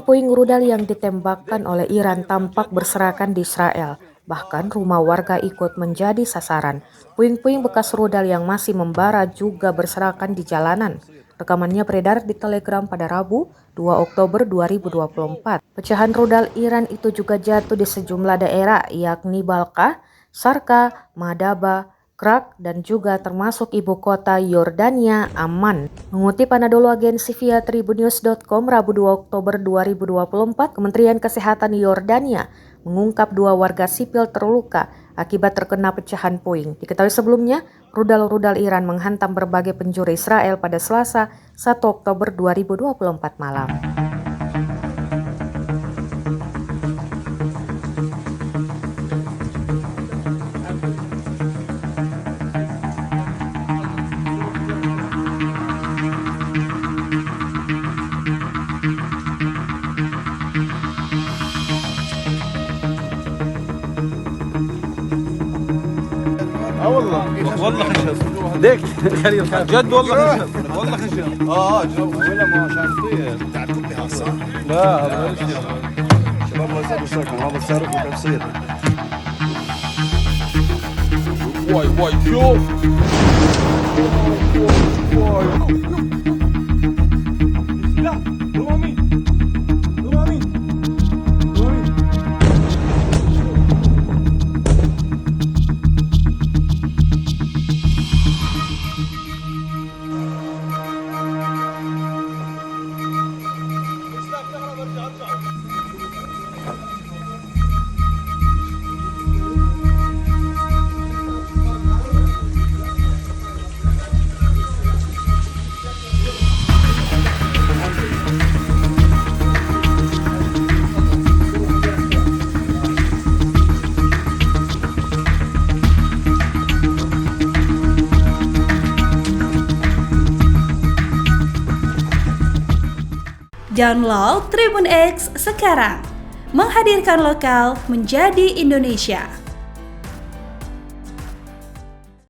puing rudal yang ditembakkan oleh Iran tampak berserakan di Israel. Bahkan rumah warga ikut menjadi sasaran. Puing-puing bekas rudal yang masih membara juga berserakan di jalanan. Rekamannya beredar di Telegram pada Rabu, 2 Oktober 2024. Pecahan rudal Iran itu juga jatuh di sejumlah daerah, yakni Balkah, Sarka, Madaba, Krak, dan juga termasuk ibu kota Yordania, Amman. Mengutip Anadolu Agensi via Tribunnews.com Rabu 2 Oktober 2024, Kementerian Kesehatan Yordania mengungkap 2 warga sipil terluka akibat terkena pecahan puing. Diketahui sebelumnya, rudal-rudal Iran menghantam berbagai penjuru Israel pada Selasa 1 Oktober 2024 malam. والله خشب ديك جد والله خشب والله خشب ولا ما عشان يطير بتاع الكوبي صح؟ لا شباب ما يصير بالشكل هذا صاروخ وتفسير واي شوف لا رومي Download Tribun X sekarang, menghadirkan lokal menjadi Indonesia.